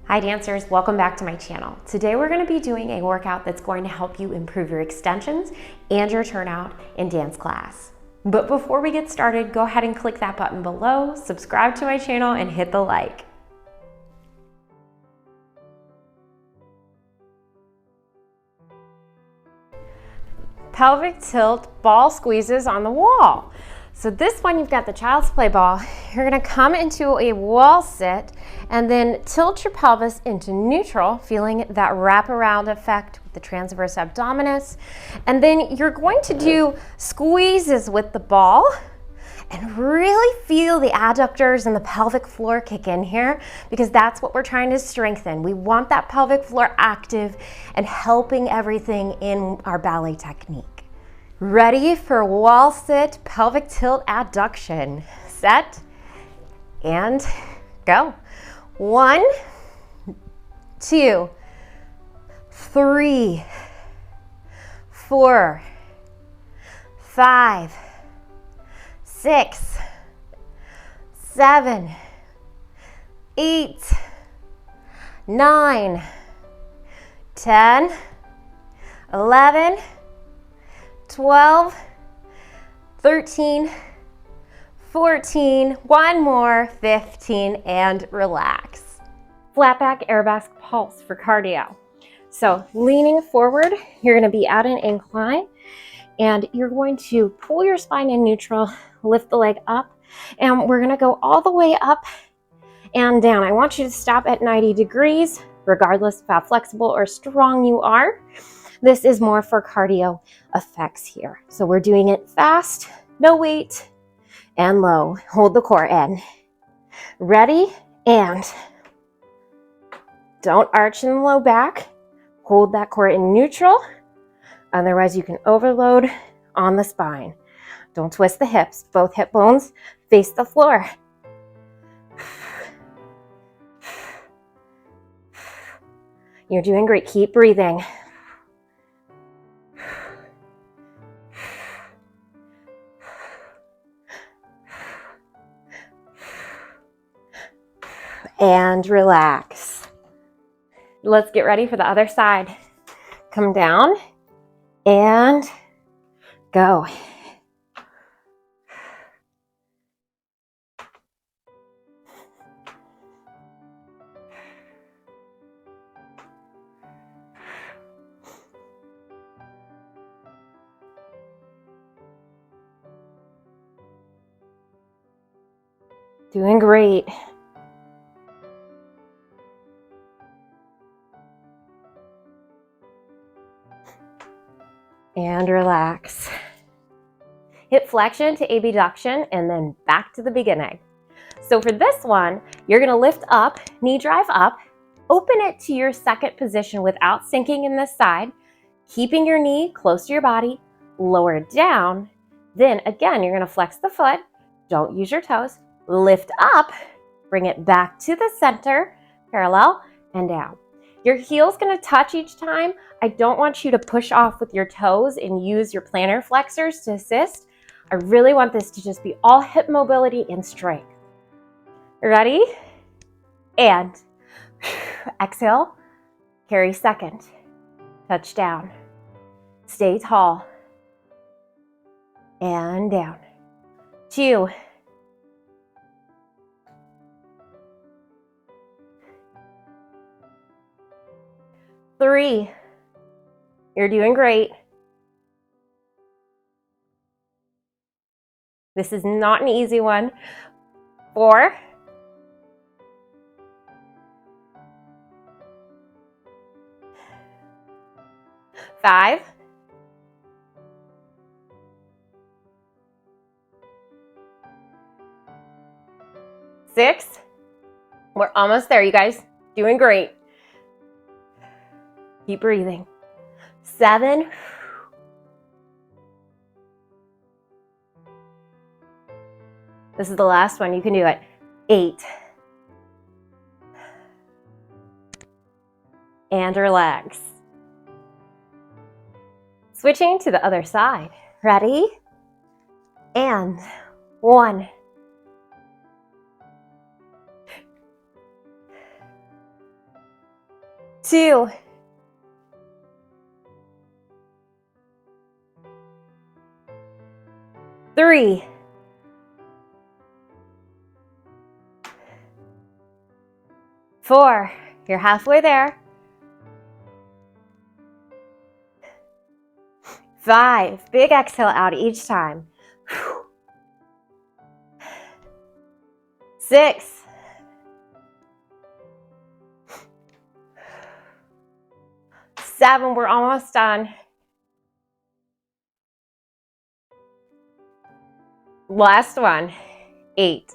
Hi dancers, welcome back to my channel. Today we're going to be doing a workout that's going to help you improve your extensions and your turnout in dance class. But before we get started, go ahead and click that button below, subscribe to my channel, and hit the like. Pelvic tilt ball squeezes on the wall. So this one, you've got the child's play ball. You're gonna come into a wall sit and then tilt your pelvis into neutral, feeling that wraparound effect with the transverse abdominis. And then you're going to do squeezes with the ball and really feel the adductors and the pelvic floor kick in here, because that's what we're trying to strengthen. We want that pelvic floor active and helping everything in our ballet technique. Ready for wall sit, pelvic tilt adduction. Set and go. 1, 2, 3, 4, 5, 6, 7, 8, 9, 10, 11, 12, 13, 14, one more, 15, and relax. Flat back Arabesque pulse for cardio. So leaning forward, you're going to be at an incline, and you're going to pull your spine in neutral, lift the leg up, and we're going to go all the way up and down. I want you to stop at 90 degrees, regardless of how flexible or strong you are. This is more for cardio effects here. So we're doing it fast, no weight, and low. Hold the core in. Ready? And don't arch in the low back. Hold that core in neutral. Otherwise, you can overload on the spine. Don't twist the hips. Both hip bones face the floor. You're doing great. Keep breathing. And relax. Let's get ready for the other side. Come down and go. Doing great. And relax. Hip flexion to abduction and then back to the beginning. So for this one, you're going to lift up, knee drive up, open it to your second position without sinking in this side, keeping your knee close to your body, lower it down. Then again, you're going to flex the foot, don't use your toes, lift up, bring it back to the center, parallel, and down. Your heel's going to touch each time. I don't want you to push off with your toes and use your plantar flexors to assist. I really want this to just be all hip mobility and strength. Ready? And exhale, carry second, touch down, stay tall, and down. 2, 3, you're doing great. This is not an easy one. 4, 5, 6, we're almost there, you guys. Doing great. Keep breathing. 7, this is the last one. You can do it. 8, and relax. Switching to the other side. Ready? And 1, 2, 3, 4, you're halfway there. 5, big exhale out each time. 6, 7, we're almost done. Last one, 8.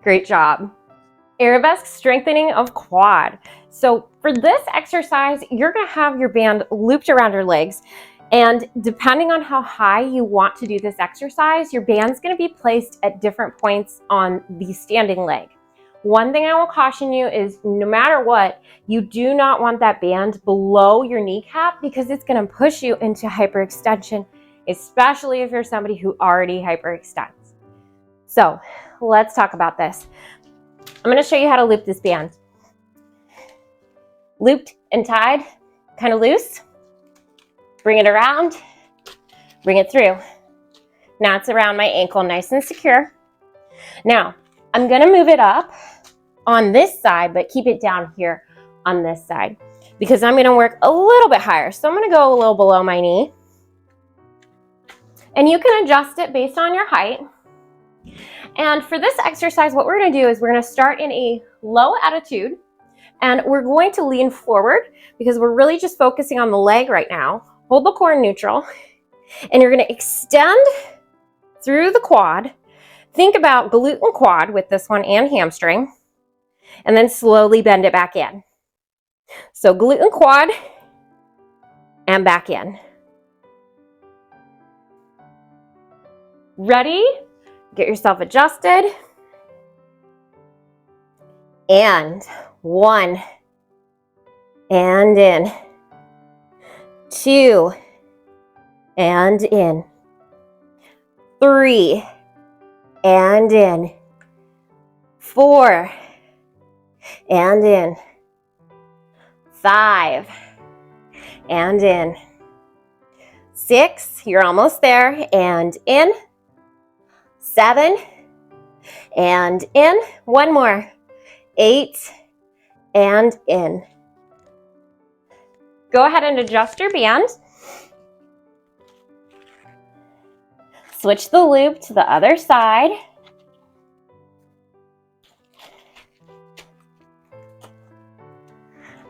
Great job. Arabesque strengthening of quad. So for this exercise, you're gonna have your band looped around your legs, and depending on how high you want to do this exercise, your band's gonna be placed at different points on the standing leg. One thing I will caution you is no matter what, you do not want that band below your kneecap because it's gonna push you into hyperextension, especially if you're somebody who already hyperextends. So let's talk about this. I'm gonna show you how to loop this band. Looped and tied, kind of loose. Bring it around, bring it through. Now it's around my ankle, nice and secure. Now, I'm gonna move it up on this side, but keep it down here on this side because I'm gonna work a little bit higher. So I'm gonna go a little below my knee. And you can adjust it based on your height. And for this exercise, what we're gonna do is we're gonna start in a low attitude and we're going to lean forward because we're really just focusing on the leg right now. Hold the core in neutral and you're gonna extend through the quad. Think about glute and quad with this one and hamstring, and then slowly bend it back in. So glute and quad and back in. Ready? Get yourself adjusted. And 1, and in. 2, and in. 3, and in. 4, and in. 5, and in. 6, you're almost there, and in. 7, and in. One more. 8, and in. Go ahead and adjust your band. Switch the loop to the other side.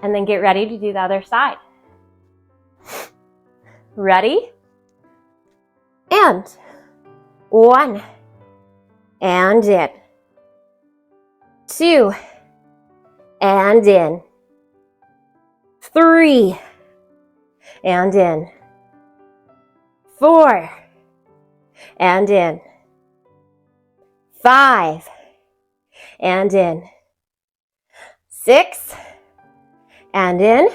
And then get ready to do the other side. Ready? And 1, and in. 2, and in. 3, and in. 4, and in. 5, and in. 6, and in.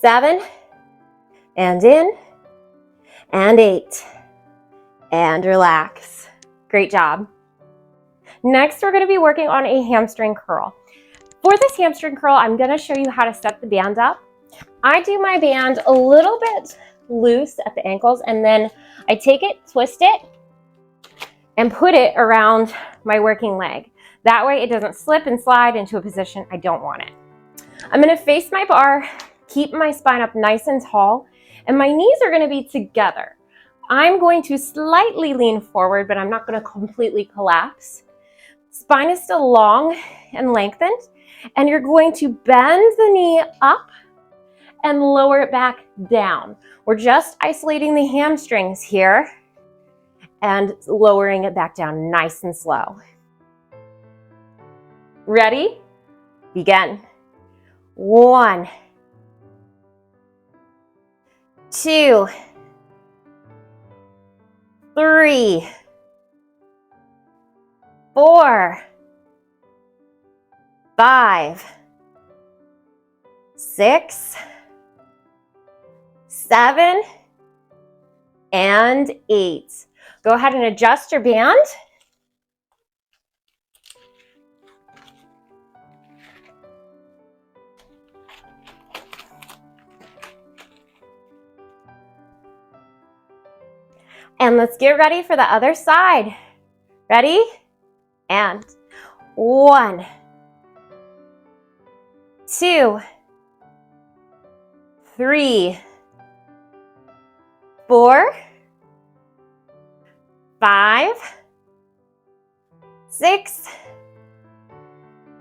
7, and in. And 8, and relax. Great job. Next, we're going to be working on a hamstring curl. For this hamstring curl, I'm going to show you how to set the band up. I do my band a little bit loose at the ankles, and then I take it, twist it, and put it around my working leg. That way it doesn't slip and slide into a position I don't want it. I'm going to face my bar, keep my spine up nice and tall, and my knees are going to be together. I'm going to slightly lean forward, but I'm not going to completely collapse. Spine is still long and lengthened, and you're going to bend the knee up and lower it back down. We're just isolating the hamstrings here and lowering it back down nice and slow. Ready? Begin. 1, 2, 3, 4, 5, 6, 7, and 8. Go ahead and adjust your band. And let's get ready for the other side. Ready? And 1, 2, 3, 4, 5, 6,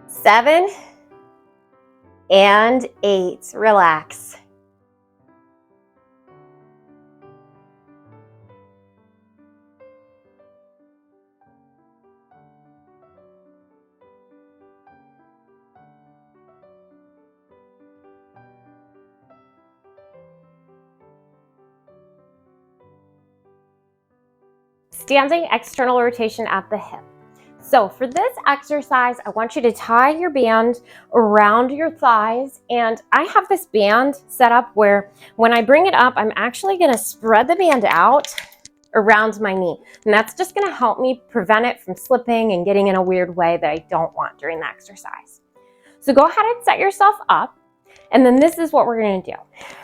7, and 8. Relax. Standing external rotation at the hip. So for this exercise, I want you to tie your band around your thighs, and I have this band set up where when I bring it up, I'm actually going to spread the band out around my knee, and that's just going to help me prevent it from slipping and getting in a weird way that I don't want during the exercise. So go ahead and set yourself up, and then this is what we're going to do.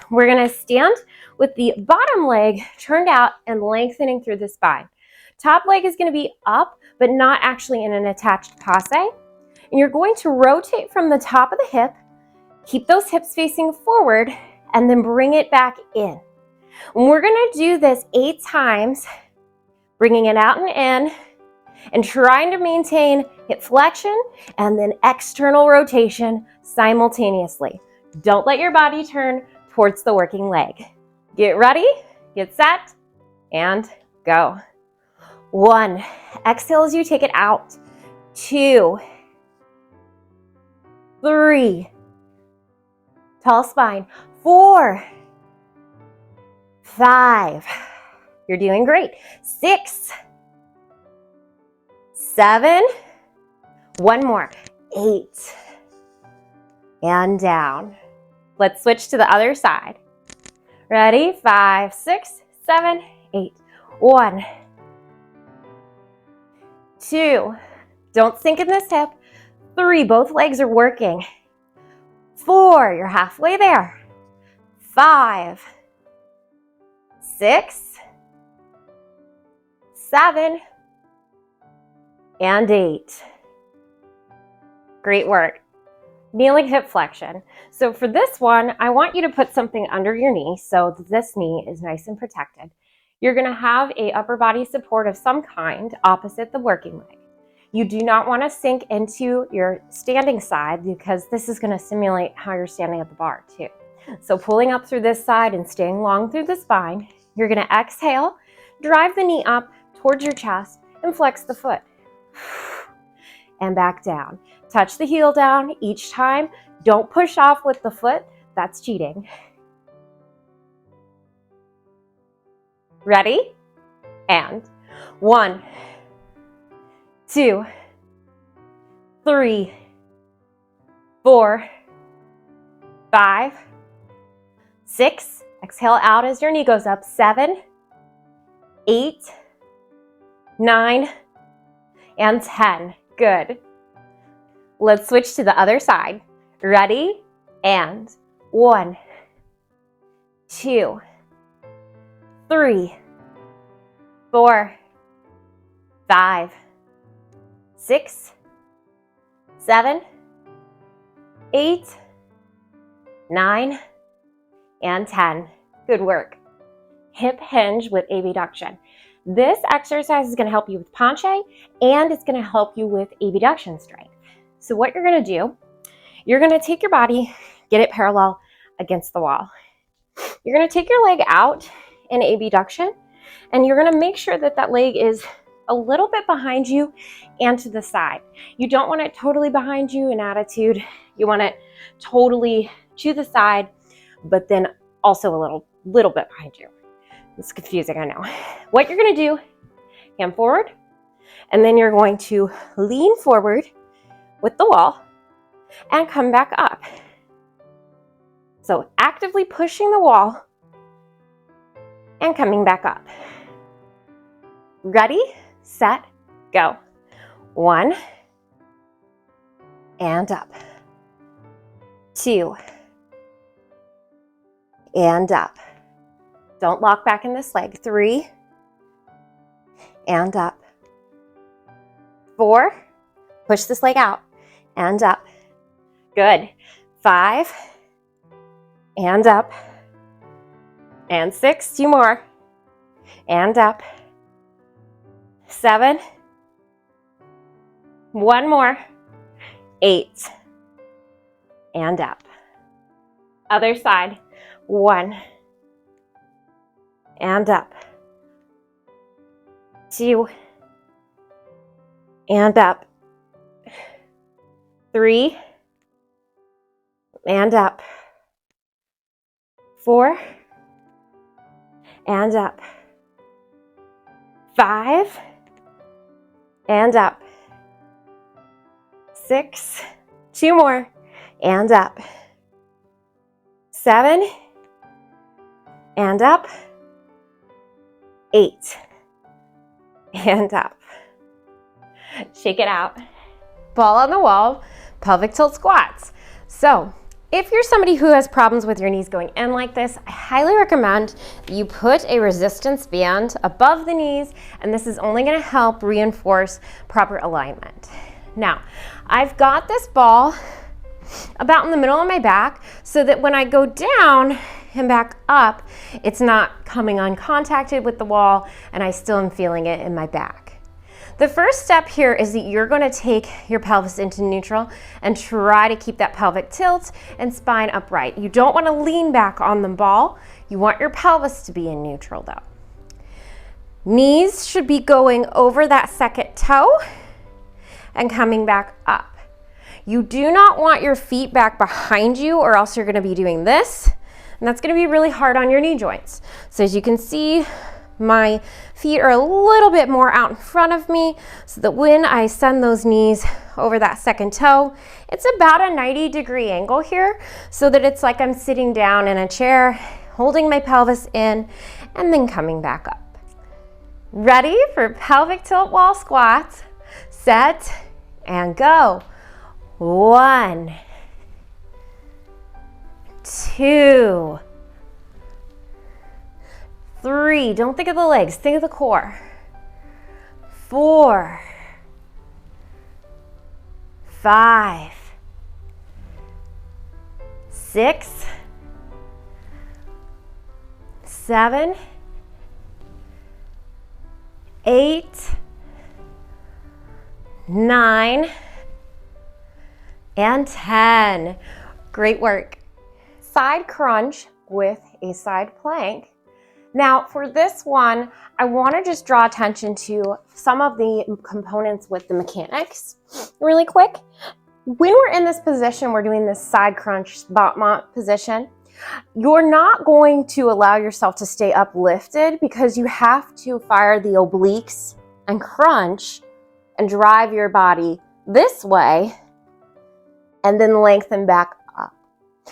We're going to stand with the bottom leg turned out and lengthening through the spine. Top leg is going to be up, but not actually in an attached passe. And you're going to rotate from the top of the hip, keep those hips facing forward, and then bring it back in. And we're going to do this 8 times, bringing it out and in, and trying to maintain hip flexion and then external rotation simultaneously. Don't let your body turn towards the working leg. Get ready, get set, and go. 1, exhale as you take it out. 2, 3, tall spine. 4, 5, you're doing great. 6, 7, one more. 8, and down. Let's switch to the other side. Ready? 5, 6, 7, 8. 1, 2, don't sink in this hip. 3, both legs are working. 4, you're halfway there. 5, 6, 7, and 8. Great work. Kneeling hip flexion. So for this one, I want you to put something under your knee so that this knee is nice and protected. You're going to have a upper body support of some kind opposite the working leg. You do not want to sink into your standing side because this is going to simulate how you're standing at the bar too. So pulling up through this side and staying long through the spine, you're going to exhale, drive the knee up towards your chest and flex the foot. And back down. Touch the heel down each time. Don't push off with the foot. That's cheating. Ready? And 1, 2, 3, 4, 5, 6. Exhale out as your knee goes up. 7, 8, 9, and 10. Good. Let's switch to the other side. Ready? And 1, 2, 3, 4, 5, 6, 7, 8, 9, and 10. Good work. Hip hinge with abduction. This exercise is going to help you with penché and it's going to help you with abduction strength. So what you're going to do, you're going to take your body, get it parallel against the wall. You're going to take your leg out in abduction, and you're going to make sure that that leg is a little bit behind you and to the side. You don't want it totally behind you in attitude. You want it totally to the side, but then also a little bit behind you. It's confusing, I know. What you're going to do, hand forward, and then you're going to lean forward with the wall and come back up. So actively pushing the wall and coming back up. Ready, set, go. 1, and up. 2, and up. Don't lock back in this leg. 3, and up. 4, push this leg out, and up. Good. 5, and up. And 6, 2 more, and up. 7, 1 more, 8, and up. Other side, 1, and up. 2, and up. 3, and up. 4, and up. 5, and up. 6, 2 more, and up. 7, and up. 8, and up. Shake it out. Ball on the wall, pelvic tilt squats. So if you're somebody who has problems with your knees going in like this, I highly recommend that you put a resistance band above the knees, and this is only going to help reinforce proper alignment. Now, I've got this ball about in the middle of my back so that when I go down and back up, it's not coming uncontacted with the wall and I still am feeling it in my back. The first step here is that you're going to take your pelvis into neutral and try to keep that pelvic tilt and spine upright. You don't want to lean back on the ball. You want your pelvis to be in neutral though. Knees should be going over that second toe and coming back up. You do not want your feet back behind you or else you're going to be doing this, and that's going to be really hard on your knee joints. So as you can see, my feet are a little bit more out in front of me so that when I send those knees over that second toe, it's about a 90-degree angle here so that it's like I'm sitting down in a chair, holding my pelvis in, and then coming back up. Ready for pelvic tilt wall squats? Set and go. 1, 2, 3, don't think of the legs, think of the core. 4, 5, 6, 7, 8, 9, and 10. Great work. Side crunch with a side plank. Now for this one, I want to just draw attention to some of the components with the mechanics really quick. When we're in this position, we're doing this side crunch spot mont position. You're not going to allow yourself to stay uplifted because you have to fire the obliques and crunch and drive your body this way and then lengthen back up.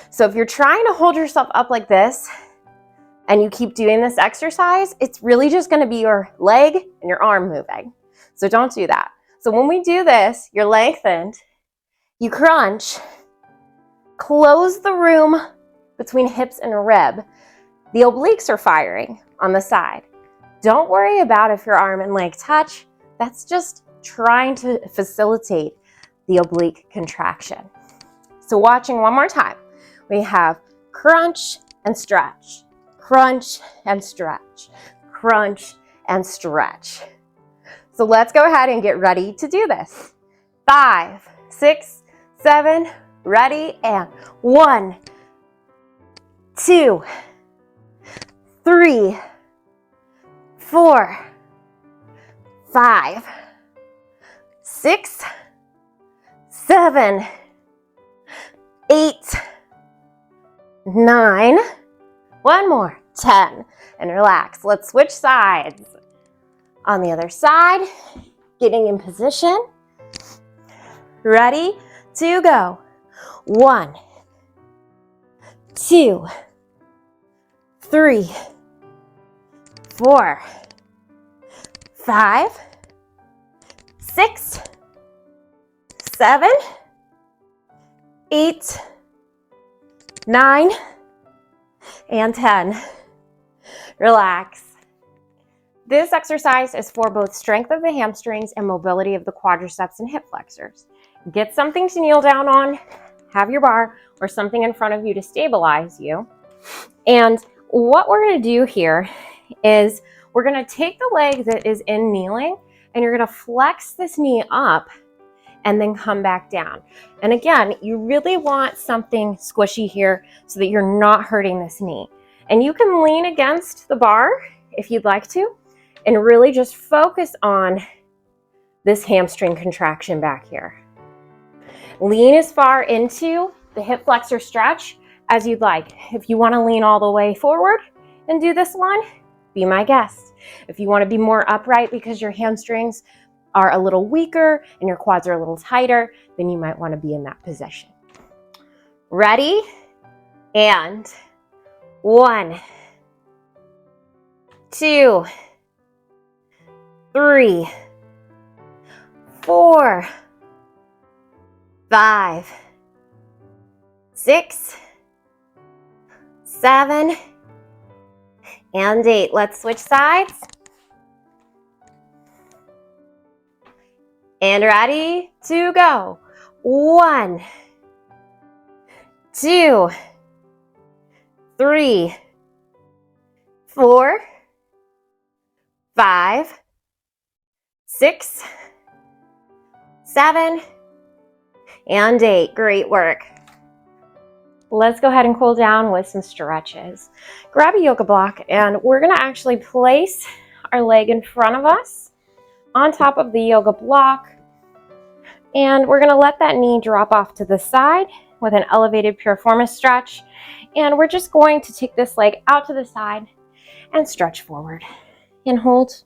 So if you're trying to hold yourself up like this and you keep doing this exercise, it's really just going to be your leg and your arm moving. So don't do that. So when we do this, you're lengthened, you crunch, close the room between hips and rib. The obliques are firing on the side. Don't worry about if your arm and leg touch. That's just trying to facilitate the oblique contraction. So watching one more time, we have crunch and stretch, crunch and stretch, crunch and stretch. So let's go ahead and get ready to do this. 5, 6, 7, ready, and 1, 2, 3, 4, 5, 6, 7, 8, 9, one more, 10, and relax. Let's switch sides. On the other side, getting in position. Ready to go. 1, 2, 3, 4, 5, 6, 7, 8, 9, and 10. Relax. This exercise is for both strength of the hamstrings and mobility of the quadriceps and hip flexors. Get something to kneel down on, have your bar or something in front of you to stabilize you. And what we're going to do here is we're going to take the leg that is in kneeling and you're going to flex this knee up and then come back down. And again, you really want something squishy here so that you're not hurting this knee. And you can lean against the bar if you'd like to and really just focus on this hamstring contraction back here. Lean as far into the hip flexor stretch as you'd like. If you want to lean all the way forward and do this one, be my guest. If you want to be more upright because your hamstrings are a little weaker and your quads are a little tighter, then you might want to be in that position. Ready? And 1, 2, 3, 4, 5, 6, 7, and 8. Let's switch sides. And ready to go. 1, 2, 3, 4, 5, 6, 7, and 8. Great work. Let's go ahead and cool down with some stretches. Grab a yoga block and we're going to actually place our leg in front of us on top of the yoga block. And we're going to let that knee drop off to the side with an elevated piriformis stretch. And we're just going to take this leg out to the side and stretch forward and hold.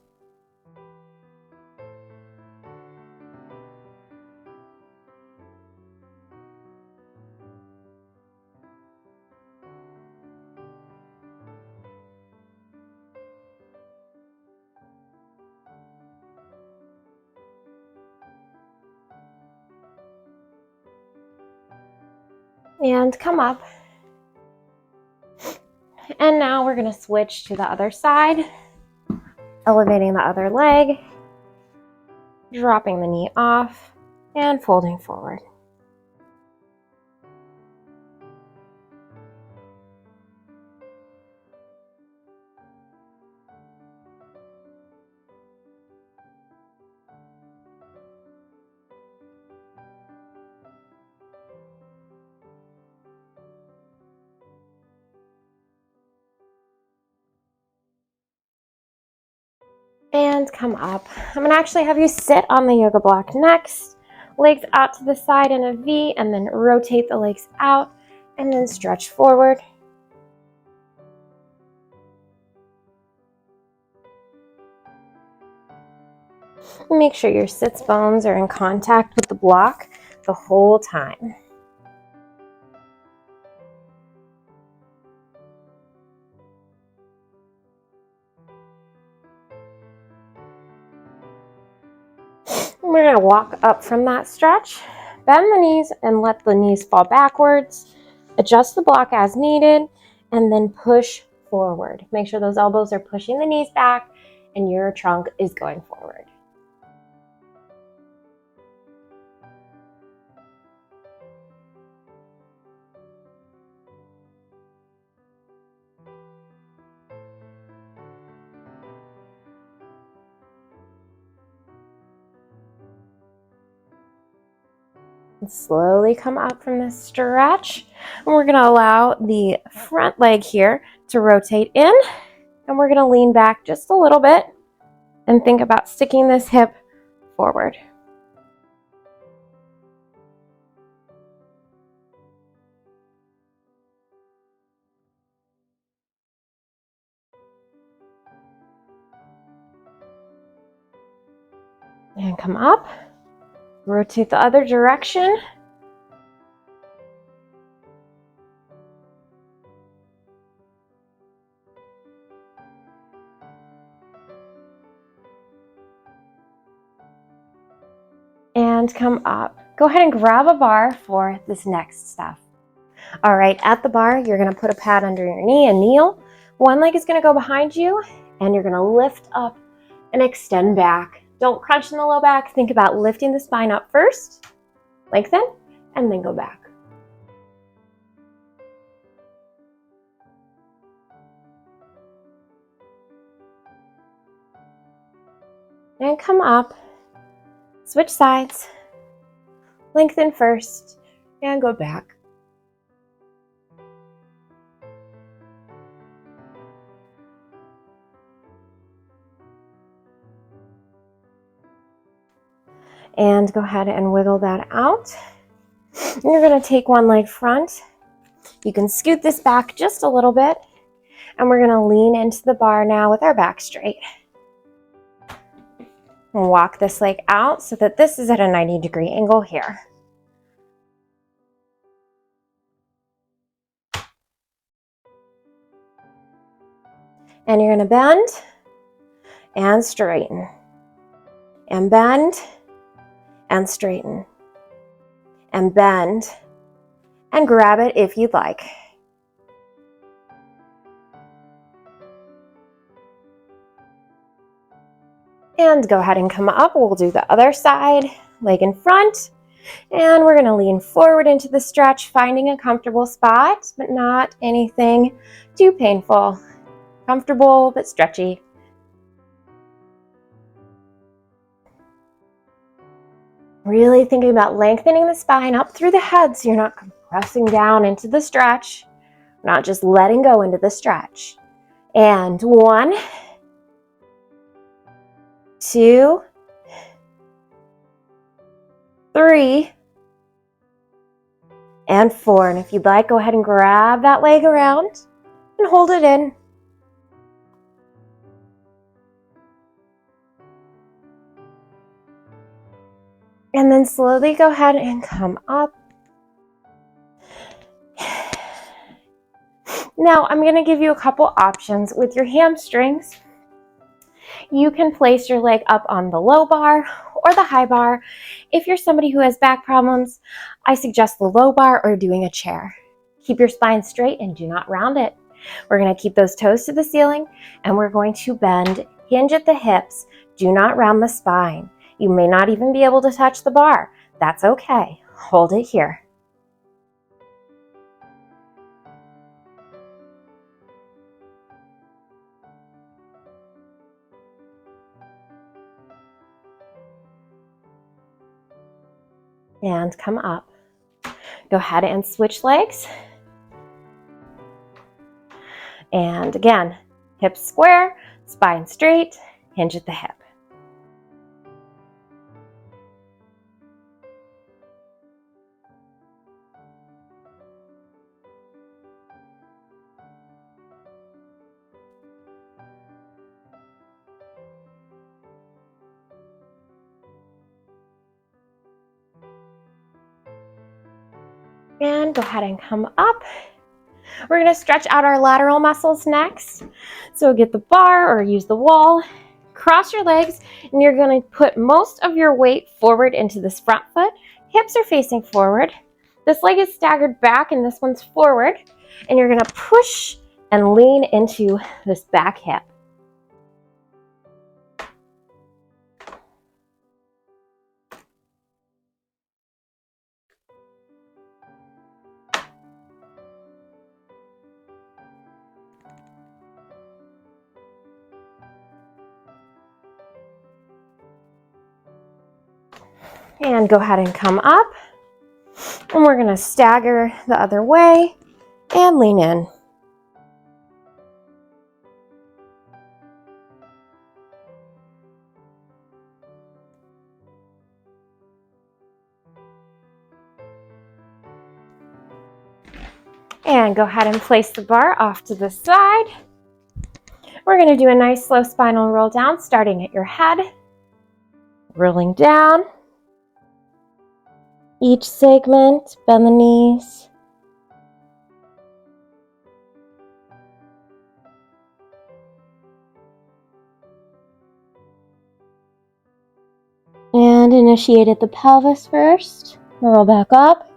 And come up. And now we're going to switch to the other side, elevating the other leg, dropping the knee off, and folding forward. And come up. I'm going to actually have you sit on the yoga block next. Legs out to the side in a V, and then rotate the legs out, and then stretch forward. Make sure your sits bones are in contact with the block the whole time. We're going to walk up from that stretch, bend the knees and let the knees fall backwards, adjust the block as needed, and then push forward. Make sure those elbows are pushing the knees back and your trunk is going forward. Slowly come up from this stretch, and we're going to allow the front leg here to rotate in, and we're going to lean back just a little bit and think about sticking this hip forward. And come up, rotate the other direction. And come up. Go ahead and grab a bar for this next step. All right, at the bar, you're going to put a pad under your knee and kneel. One leg is going to go behind you, and you're going to lift up and extend back. Don't crunch in the low back. Think about lifting the spine up first, lengthen, and then go back. And come up, switch sides, lengthen first, and go back. And go ahead and wiggle that out. And you're going to take one leg front. You can scoot this back just a little bit. And we're going to lean into the bar now with our back straight. And walk this leg out so that this is at a 90-degree angle here. And you're going to bend and straighten. And bend and straighten. And bend and grab it if you'd like. And go ahead and come up. We'll do the other side, leg in front. And we're going to lean forward into the stretch, finding a comfortable spot, but not anything too painful. Comfortable but stretchy. Really thinking about lengthening the spine up through the head so you're not compressing down into the stretch, not just letting go into the stretch. And 1, 2, 3, and 4. And if you'd like, go ahead and grab that leg around and hold it in. And then slowly go ahead and come up. Now I'm going to give you a couple options with your hamstrings. You can place your leg up on the low bar or the high bar. If you're somebody who has back problems, I suggest the low bar or doing a chair. Keep your spine straight and do not round it. We're going to keep those toes to the ceiling and we're going to bend, hinge at the hips. Do not round the spine. You may not even be able to touch the bar. That's okay. Hold it here. And come up. Go ahead and switch legs. And again, hips square, spine straight, hinge at the hip. And go ahead and come up. We're going to stretch out our lateral muscles next. So get the bar or use the wall. Cross your legs and you're going to put most of your weight forward into this front foot. Hips are facing forward. This leg is staggered back and this one's forward. And you're going to push and lean into this back hip. And go ahead and come up. And we're going to stagger the other way and lean in. And go ahead and place the bar off to the side. We're going to do a nice slow spinal roll down, starting at your head, rolling down. Each segment, bend the knees. And initiate at the pelvis first. Roll back up.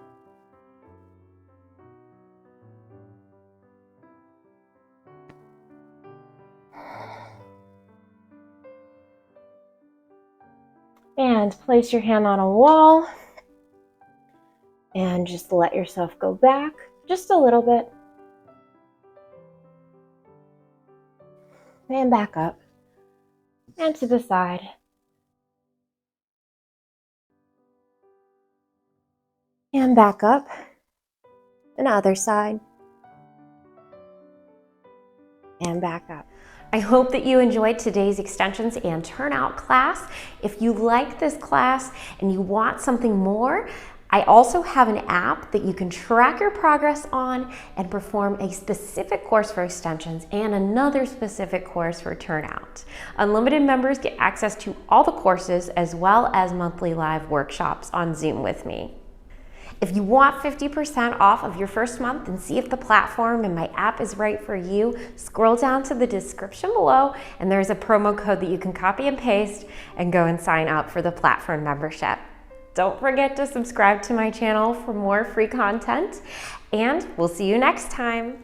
And place your hand on a wall and just let yourself go back just a little bit. And back up and to the side. And back up. And other side. And back up. I hope that you enjoyed today's extensions and turnout class. If you like this class and you want something more, I also have an app that you can track your progress on and perform a specific course for extensions and another specific course for turnout. Unlimited members get access to all the courses as well as monthly live workshops on Zoom with me. If you want 50% off of your first month and see if the platform and my app is right for you, scroll down to the description below and there's a promo code that you can copy and paste and go and sign up for the platform membership. Don't forget to subscribe to my channel for more free content, and we'll see you next time.